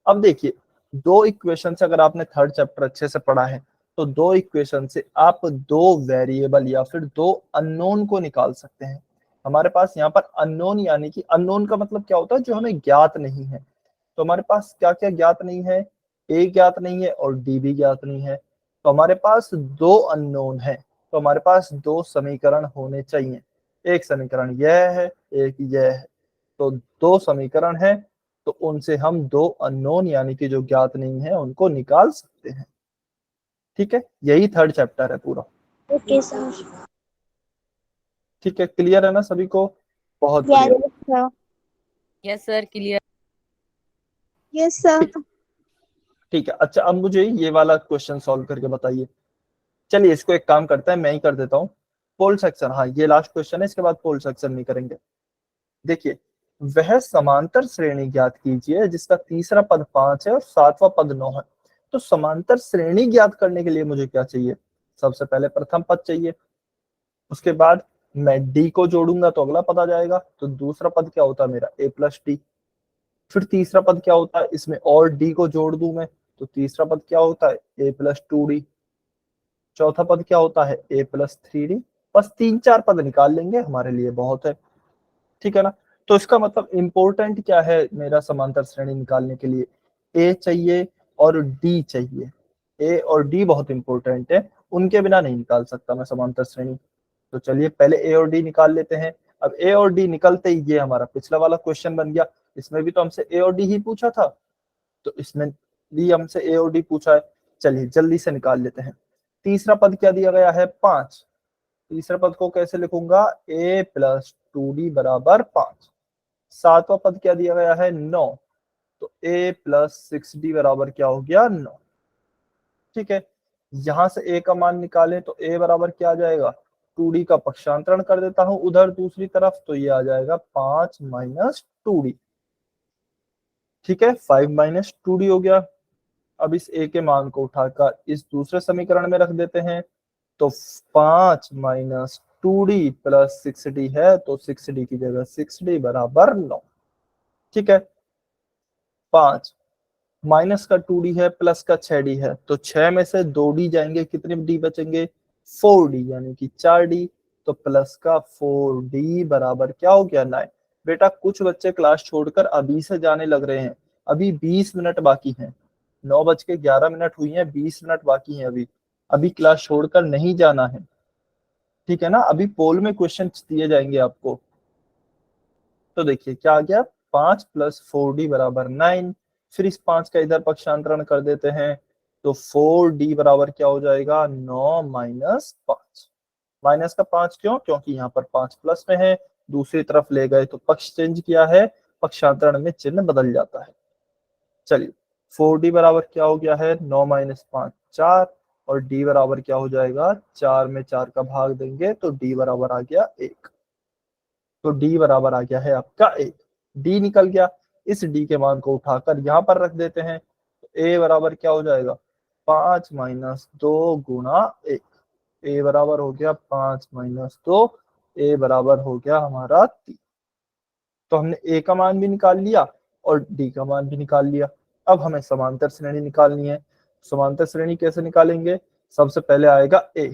अब देखिए दो इक्वेशन से अगर आपने थर्ड चैप्टर अच्छे से पढ़ा है तो दो इक्वेशन से आप दो वेरिएबल या फिर दो अननोन को निकाल सकते हैं। हमारे पास यहाँ पर अननोन, यानी कि अननोन का मतलब क्या होता है, जो हमें ज्ञात नहीं है। तो हमारे पास क्या क्या ज्ञात नहीं है? ए ज्ञात नहीं है और डी भी ज्ञात नहीं है। तो हमारे पास दो अननोन है, तो हमारे पास दो समीकरण होने चाहिए। एक समीकरण यह है, एक यह है। तो दो समीकरण है, तो उनसे हम दो अननोन यानी कि जो ज्ञात नहीं है उनको निकाल सकते हैं। ठीक है, यही थर्ड चैप्टर है पूरा। Okay sir. ठीक है, क्लियर है ना सभी को? बहुत clear. Yes sir, clear. Yes sir. ठीक है, अच्छा अब मुझे ये वाला क्वेश्चन सॉल्व करके बताइए। चलिए इसको एक काम करता है, मैं ही कर देता हूँ। पोल सेक्शन, हाँ ये लास्ट क्वेश्चन है, इसके बाद पोल सेक्शन नहीं करेंगे। देखिए, वह समांतर श्रेणी ज्ञात कीजिए जिसका तीसरा पद 5 है और सातवां पद 9 है। तो समांतर श्रेणी ज्ञात करने के लिए मुझे क्या चाहिए? सबसे पहले प्रथम पद चाहिए, उसके बाद मैं डी को जोड़ूंगा तो अगला पद आ जाएगा। तो दूसरा पद क्या होता है मेरा? ए प्लस डी। फिर तीसरा पद क्या होता है? इसमें और डी को जोड़ दूं मैं, तो तीसरा पद क्या होता है? ए प्लस 2d। चौथा पद क्या होता है? ए प्लस 3d। बस 3-4 पद निकाल लेंगे, हमारे लिए बहुत है। ठीक है ना? तो इसका मतलब इंपॉर्टेंट क्या है मेरा समांतर श्रेणी निकालने के लिए? ए चाहिए और डी चाहिए। ए और डी बहुत इंपॉर्टेंट है, उनके बिना नहीं निकाल सकता मैं समांतर श्रेणी। तो चलिए पहले ए और डी निकाल लेते हैं। अब ए और डी निकलते ही ये हमारा पिछला वाला क्वेश्चन बन गया। इसमें भी तो हमसे ए और डी ही पूछा था, तो इसमें भी हमसे ए और डी पूछा है। चलिए जल्दी से निकाल लेते हैं। तीसरा पद क्या दिया गया है? 5। तीसरे पद को कैसे लिखूंगा? ए प्लस 2d बराबर 5। सातवां पद क्या दिया गया है? 9। तो a प्लस 6d बराबर क्या हो गया? 9। ठीक है, यहां से a का मान निकालें तो a बराबर क्या आ जाएगा? 2d का पक्षांतरण कर देता हूं उधर दूसरी तरफ, तो ये आ जाएगा 5 माइनस 2d। ठीक है, 5 माइनस 2d हो गया। अब इस a के मान को उठाकर इस दूसरे समीकरण में रख देते हैं। तो 5 माइनस 2d प्लस 6d है, तो 6d की जगह 6d बराबर 9। ठीक है, 5 माइनस का 2d है, प्लस का 6d है, तो 6 में से 2d जाएंगे, कितने d बचेंगे? 4d, यानी कि 4d। तो प्लस का 4d बराबर क्या हो गया? 9। बेटा कुछ बच्चे क्लास छोड़कर अभी से जाने लग रहे हैं, अभी 20 मिनट बाकी हैं। 9:11 हुई हैं, 20 मिनट बाकी हैं अभी। अभी क्लास छोड़कर नहीं जाना है, ठीक है ना? अभी पोल में क्वेश्चन दिए जाएंगे आपको। तो देखिए क्या आ गया? 5 प्लस 4d बराबर 9। फिर इस 5 का इधर पक्षांतरण कर देते हैं, तो 4d बराबर क्या हो जाएगा? 9 माइनस 5। माइनस का 5 क्यों? क्योंकि यहाँ पर 5 प्लस में है, दूसरी तरफ ले गए तो पक्ष चेंज किया है, पक्षांतरण में चिन्ह बदल जाता है। चलिए 4d बराबर क्या हो गया है? 9 माइनस 5 4, और d बराबर क्या हो जाएगा? 4 में 4 का भाग देंगे तो d बराबर आ गया 1। तो d बराबर आ गया है आपका 1। d निकल गया, इस d के मान को उठाकर यहाँ पर रख देते हैं। तो a बराबर क्या हो जाएगा? 5 माइनस 2 गुणा 1। a बराबर हो गया 5 माइनस 2, a बराबर हो गया हमारा 3। तो हमने a का मान भी निकाल लिया और d का मान भी निकाल लिया। अब हमें समांतर श्रेणी निकालनी है। समांतर श्रेणी कैसे निकालेंगे? सबसे पहले आएगा a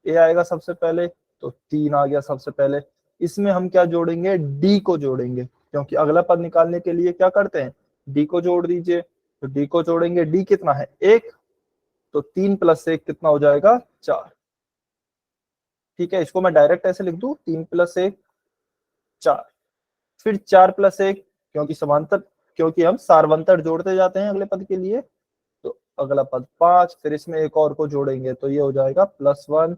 आएगा सबसे पहले, तो 3 आ गया सबसे पहले। इसमें हम क्या जोड़ेंगे? d को जोड़ेंगे, क्योंकि अगला पद निकालने के लिए क्या करते हैं? d को जोड़ दीजिए। तो डी को जोड़ेंगे, डी कितना है 1, तो 3 + 1 कितना हो जाएगा 4। ठीक है, इसको मैं डायरेक्ट ऐसे लिख दूं 3 + 1 4, फिर 4 + 1 क्योंकि समांतर, क्योंकि हम सारवंतर जोड़ते जाते हैं अगले पद के लिए, तो अगला पद 5, फिर इसमें एक और को जोड़ेंगे तो ये हो जाएगा +1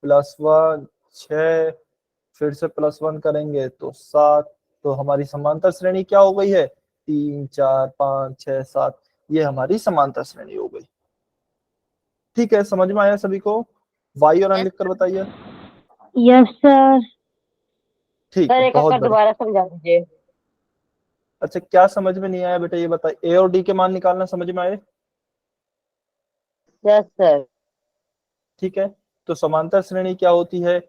+1 6, फिर से +1 करेंगे तो 7। तो हमारी समांतर श्रेणी क्या हो गई है 3 4 5 6 7, ये हमारी समांतर श्रेणी हो गई। ठीक है, समझ में आया सभी को? वाई और एन लिख कर बताइए। Yes sir. ठीक सर है, एक बहुत बार बढ़िया। दोबारा समझा दीजिए। अच्छा, क्या समझ में नहीं आया बेटा ये बताइए, ए और डी के मान निकालना समझ में आए? Yes sir. ठीक है, तो समांतर श्रेणी क्या होती है?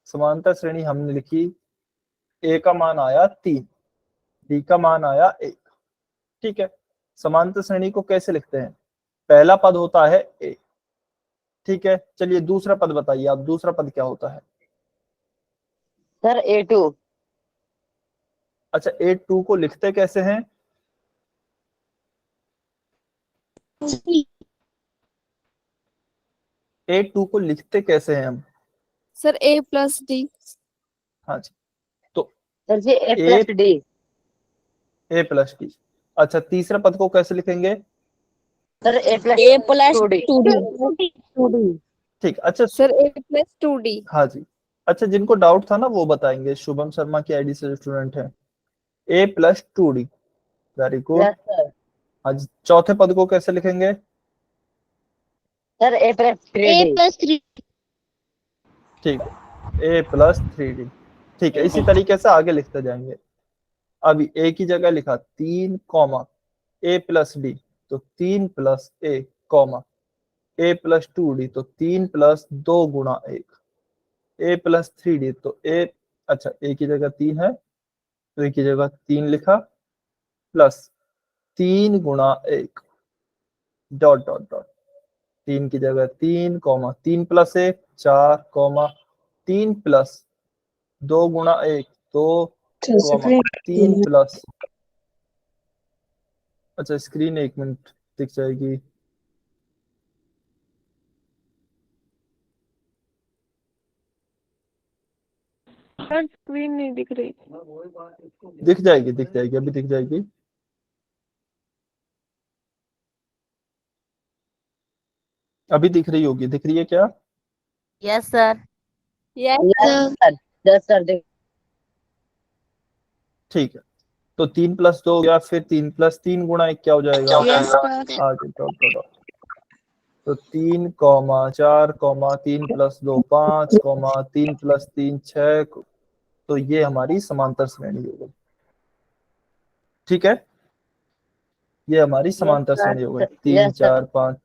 समांतर श्रेणी हमने लिखी, ए का मान आया 3, डी का मान आया 1। ठीक है, समांतर श्रेणी को कैसे लिखते हैं? पहला पद होता है ए। ठीक है, चलिए दूसरा पद बताइए आप, दूसरा पद क्या होता है? Sir A2। अच्छा, A2 को लिखते कैसे हैं? A2 को लिखते कैसे हैं हम? Sir A + D। हाँ जी, तो sir ji A A + D। A + D। अच्छा, तीसरे पद को कैसे लिखेंगे? Sir A + A + 2D। 2D। ठीक, अच्छा सर A + 2D। हाँ जी। अच्छा, जिनको डाउट था ना वो बताएंगे, शुभम शर्मा की आईडी से स्टूडेंट है। A + 2D, very good. Yes sir. आज चौथे पद को कैसे लिखेंगे? Sir A + A 3D। + 3। ठीक, A + 3D। ठीक है, इसी तरीके से आगे लिखते जाएंगे। अभी ए की जगह लिखा 3, A + D, तो 3 + A, A + 2D, तो 3 + 2 गुणा 1, A + 3D, तो ए, अच्छा ए की जगह 3 है तो ए की जगह 3 लिखा, प्लस 3 गुणा 1, डॉट डॉट डॉट, 3 की जगह 3, 3 + 1 4, 3 + 2 गुणा 1 2, 3 प्लस, अच्छा स्क्रीन 1 मिनट दिख जाएगी। सर स्क्रीन नहीं दिख रही। दिख जाएगी, दिख जाएगी, अभी दिख जाएगी। अभी दिख रही होगी, दिख रही है क्या? Yes sir. Yes yes sir. Yes sir. ठीक है, तो 3 + 2 हो गया, फिर 3 + 3 गुणा 1 क्या हो जाएगा? Yes sir. आगे डॉट डॉट डॉट, तो 3, 4, 3 + 2 5, 3 + 3 6, तो ये हमारी समांतर श्रेणी हो गई। ठीक है, ये हमारी समांतर श्रेणी हो गई, 3 यस सर। 4 5।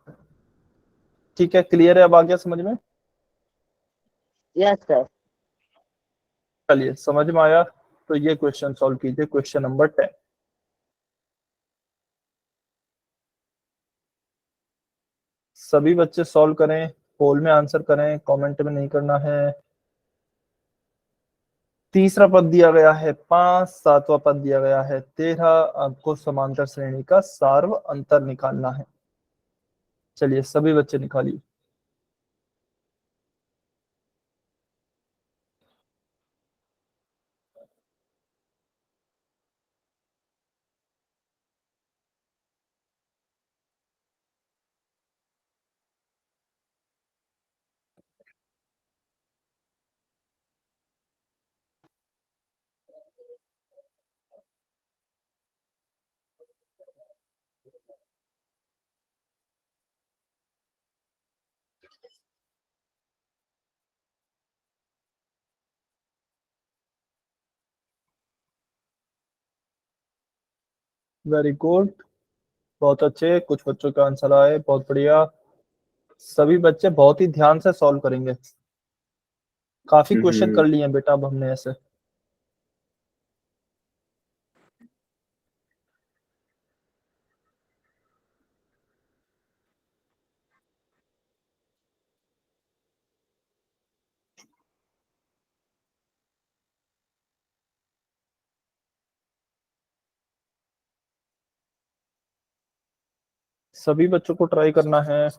ठीक है, क्लियर है, अब आ गया समझ में? Yes sir. चलिए, समझ में आया तो ये क्वेश्चन सॉल्व कीजिए, क्वेश्चन नंबर 10। सभी बच्चे सॉल्व करें, पोल में आंसर करें, कमेंट में नहीं करना है। तीसरा पद दिया गया है 5, सातवां पद दिया गया है 13, आपको समांतर श्रेणी का सार्व अंतर निकालना है। चलिए सभी बच्चे निकालिए। वेरी गुड, बहुत अच्छे, कुछ बच्चों का आंसर आए, बहुत बढ़िया। सभी बच्चे बहुत ही ध्यान से सॉल्व करेंगे। काफी क्वेश्चन कर लिए हैं बेटा अब हमने ऐसे। सभी बच्चों को ट्राई करना है।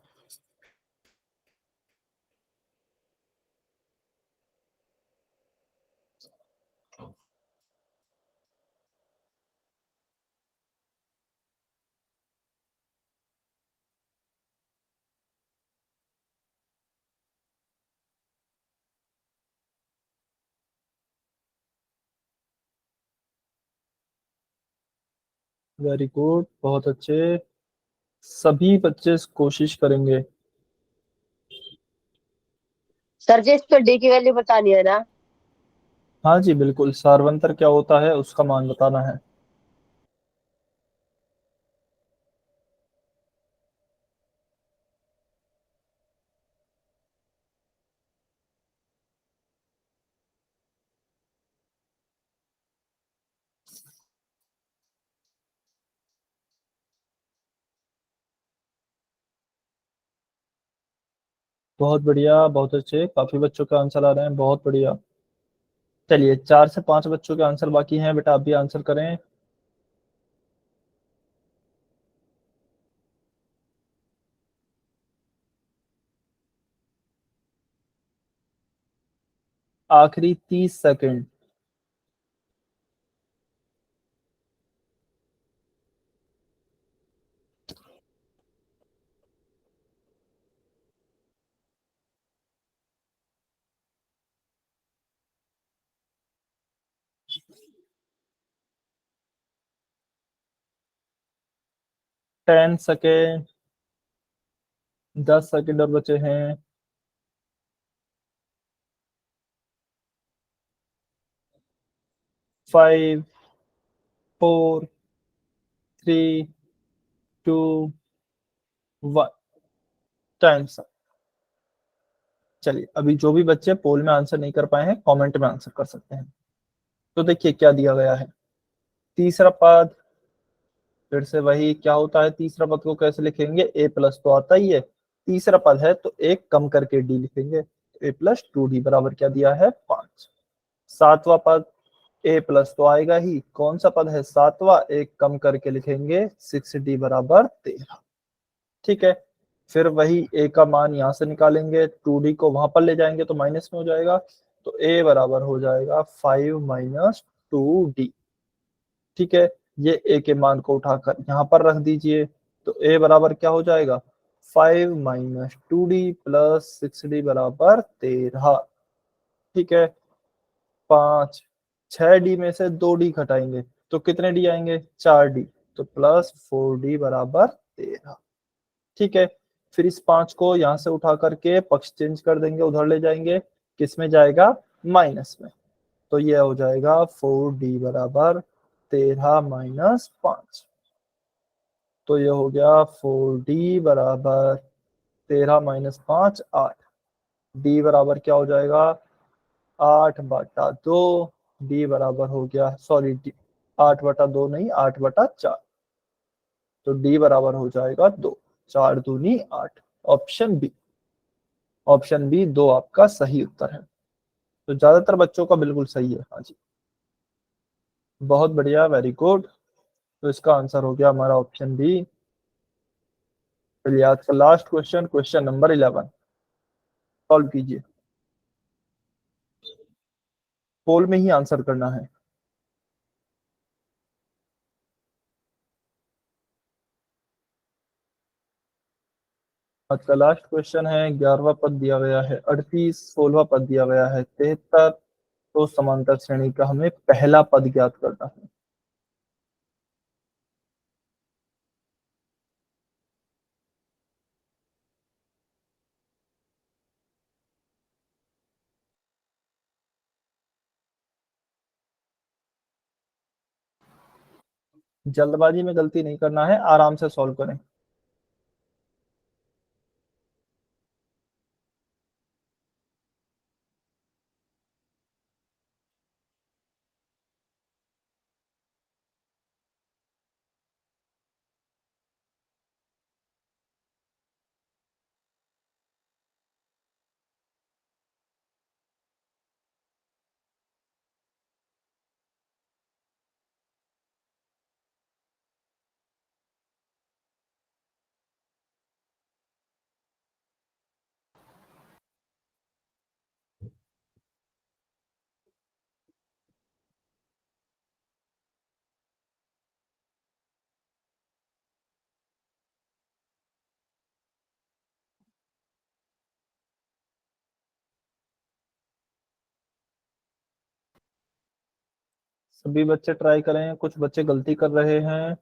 वेरी गुड, बहुत अच्छे। सभी बच्चे कोशिश करेंगे। सर जी इस पर डी की वैल्यू बतानी है ना? हाँ जी बिल्कुल, सार्वंतर क्या होता है उसका मान बताना है। बहुत बढ़िया, बहुत अच्छे, काफी बच्चों के आंसर आ रहे हैं, बहुत बढ़िया। चलिए 4 से 5 बच्चों के आंसर बाकी हैं, बेटा आप भी आंसर करें। आखिरी 30 सेकंड। Ten second. 10 सेकंड और बचे हैं। 5, 4, 3, 2, 1। टाइम। चलिए अभी जो भी बच्चे पोल में आंसर नहीं कर पाए हैं कमेंट में आंसर कर सकते हैं। तो देखिए क्या दिया गया है। तीसरा पद, फिर से वही क्या होता है, तीसरा पद को कैसे लिखेंगे, ए प्लस तो आता ही है, तीसरा पद है तो एक कम करके डी लिखेंगे, ए प्लस 2d बराबर क्या दिया है 5। सातवां पद, ए प्लस तो आएगा ही, कौन सा पद है सातवां, एक कम करके लिखेंगे 6d बराबर 13। ठीक है, फिर वही ए का मान यहां से निकालेंगे, 2d को वहां पर ले जाएंगे तो माइनस में हो जाएगा, तो ए बराबर हो जाएगा 5 माइनस 2d। ठीक है, ये ए के मान को उठाकर यहाँ पर रख दीजिए, तो ए बराबर क्या हो जाएगा 5 माइनस 2d प्लस 6d बराबर 13। ठीक है, 5, 6d में से 2d घटाएंगे तो कितने डी आएंगे 4d, तो प्लस 4d बराबर 13। ठीक है, फिर इस 5 को यहां से उठा करके पक्ष चेंज कर देंगे, उधर ले जाएंगे, किस में जाएगा माइनस में, तो ये हो जाएगा 4d बराबर 13 माइनस 5। तो ये हो गया 4d बराबर 13 माइनस 5 8। d बराबर क्या हो जाएगा 8/2। d बराबर हो गया, सॉरी 8/2 नहीं 8/4, तो d बराबर हो जाएगा 2। 4 दूनी 8। ऑप्शन बी, ऑप्शन बी 2 आपका सही उत्तर है। तो ज्यादातर बच्चों का बिल्कुल सही है। हाँ जी, बहुत बढ़िया, वेरी गुड। तो इसका आंसर हो गया हमारा ऑप्शन बी। चलिए आज का last question, question number 11 solve कीजिए। पोल में ही आंसर करना है। आज का लास्ट क्वेश्चन है, 11वां पद दिया गया है 38, 16वां पद दिया गया है 73। तो समांतर श्रेणी का हमें पहला पद ज्ञात करना है। जल्दबाजी में गलती नहीं करना है, आराम से सॉल्व करें। सभी बच्चे ट्राई करें, कुछ बच्चे गलती कर रहे हैं।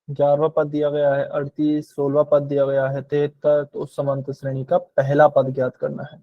ग्यारहवा पद दिया गया है 38, 16वां पद दिया गया है 73, तो उस समांतर श्रेणी का पहला पद ज्ञात करना है।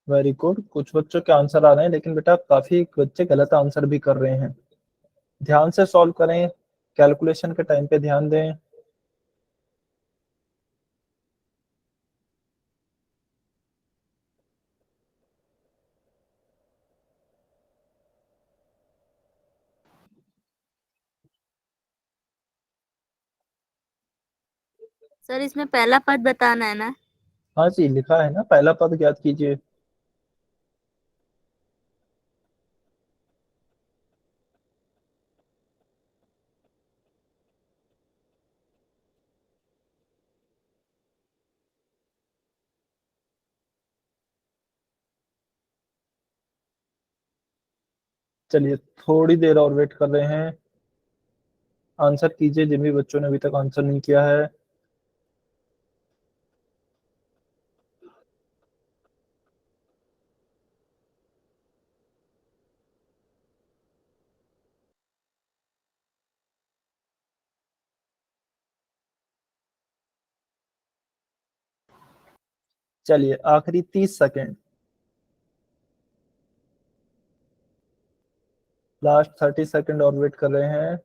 वेरी गुड, कुछ बच्चों के आंसर आ रहे हैं, लेकिन बेटा काफी बच्चे गलत आंसर भी कर रहे हैं। ध्यान से सॉल्व करें, कैलकुलेशन के टाइम पे ध्यान दें। सर इसमें पहला पद बताना है ना? हाँ जी, लिखा है ना, पहला पद ज्ञात कीजिए। चलिए थोड़ी देर और वेट कर रहे हैं। आंसर कीजिए जिन भी बच्चों ने अभी तक आंसर नहीं किया है। चलिए आखिरी 30 सेकेंड, लास्ट 30 सेकेंड और वेट कर रहे हैं।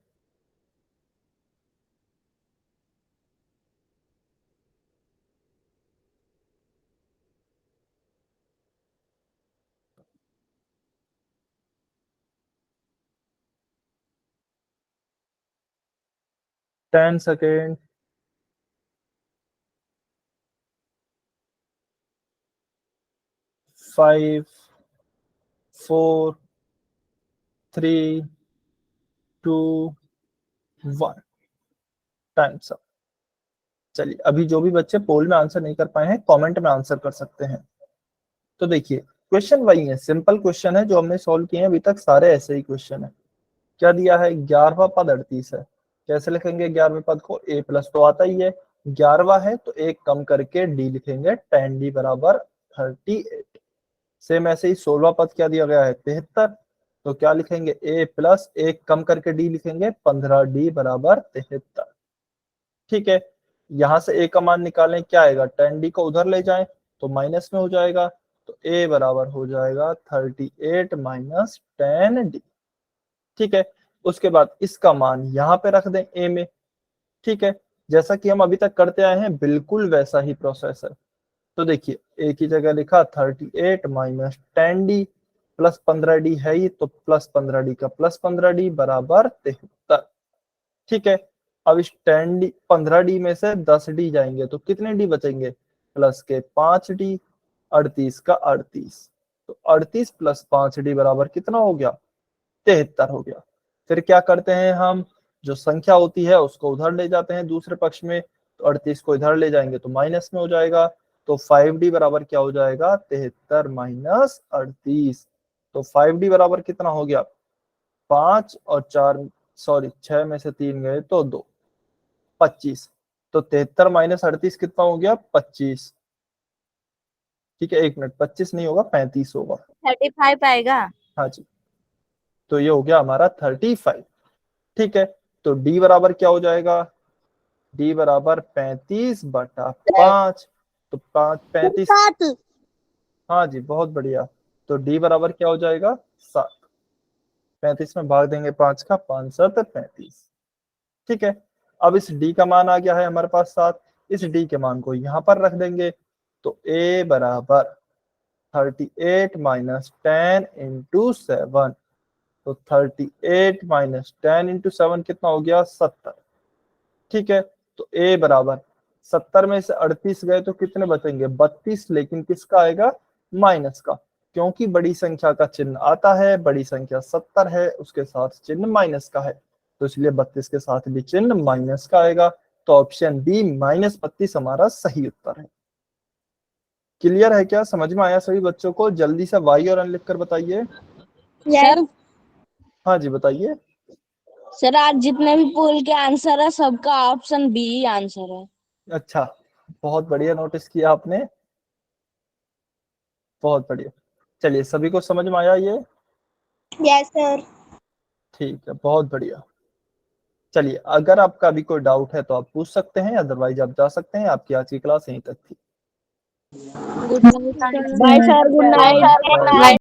Ten second, 5, 4, 3, 2, 1, times up. चलिए अभी जो भी बच्चे पोल में आंसर नहीं कर पाए हैं, कमेंट में आंसर कर सकते हैं। तो देखिए क्वेश्चन वही है, सिंपल क्वेश्चन है जो हमने सॉल्व किए हैं अभी तक, सारे ऐसे ही क्वेश्चन है। क्या दिया है, 11वां पद 38 है। कैसे लिखेंगे 11वें पद को, a प्लस तो आता ही है, 11वां है तो एक कम करके d लिखेंगे, 10d बराबर 38। सेम ऐसे ही 16वां पद क्या दिया गया है, 73, तो क्या लिखेंगे, a प्लस एक कम करके d लिखेंगे, 15d बराबर 73। ठीक है, यहां से a का मान निकालें, क्या आएगा, 10d को उधर ले जाएं तो माइनस में हो जाएगा, तो a बराबर हो जाएगा 38 माइनस 10d। ठीक है, उसके बाद इसका मान यहाँ पे रख दें a में। ठीक है, जैसा कि हम अभी तक करते आए हैं बिल्कुल वैसा ही प्रोसेस है। तो देखिए a की जगह लिखा 38 माइनस 10d प्लस 15d है ही, तो प्लस 15d का प्लस 15d बराबर 73। ठीक है, अब इस 10d 15d में से 10d जाएंगे तो कितने d बचेंगे, प्लस के 5d, 38 का 38, तो 38 प्लस 5d बराबर कितना हो गया, 73 हो गया। फिर क्या करते हैं हम, जो संख्या होती है उसको उधर ले जाते हैं दूसरे पक्ष में, तो 38 को इधर ले जाएंगे तो माइनस में हो जाएगा, तो 5d बराबर क्या हो जाएगा, 73 माइनस 38, तो 5d बराबर कितना हो गया, 5 और 4, सॉरी 6 में से 3 गए तो 2, 25, तो 73 माइनस 38 कितना हो गया, 25। ठीक है, एक मिनट, 25 नहीं होगा 35 होगा। 35 आएगा। हाँ जी, तो ये हो गया हमारा 35। ठीक है, तो d बराबर क्या हो जाएगा, d बराबर 35/5, तो 35, हाँ जी बहुत बढ़िया, तो d बराबर क्या हो जाएगा, 7। 35 में भाग देंगे 5 का, 5 7 35। ठीक है, अब इस d का मान आ गया है हमारे पास 7, इस d के मान को यहाँ पर रख देंगे, तो a बराबर 38 माइनस 10 इंटू 7, तो 38 माइनस 10 इंटू 7 कितना हो गया 70। ठीक है, तो a बराबर 70 में से 38 गए तो कितने बचेंगे 32, लेकिन किसका आएगा माइनस का, क्योंकि बड़ी संख्या का चिन्ह आता है, बड़ी संख्या 70 है, उसके साथ चिन्ह माइनस का है, तो इसलिए 32 के साथ भी चिन्ह माइनस का आएगा। तो ऑप्शन बी -32 हमारा सही उत्तर है। क्लियर है क्या, समझ में आया सभी बच्चों को? जल्दी से वाई और एन लिख कर बताइए। सर हाँ जी बताइए। सर आज जितने भी पोल के आंसर है सबका ऑप्शन बी ही आंसर है। अच्छा, बहुत बढ़िया नोटिस किया आपने, बहुत बढ़िया। चलिए, सभी को समझ में आया ये? Yes sir. ठीक है, बहुत बढ़िया। चलिए, अगर आपका अभी कोई डाउट है तो आप पूछ सकते हैं, अदरवाइज आप जा सकते हैं। आपकी आज की क्लास यहीं तक थी। Good night sir. Bye sir, good night.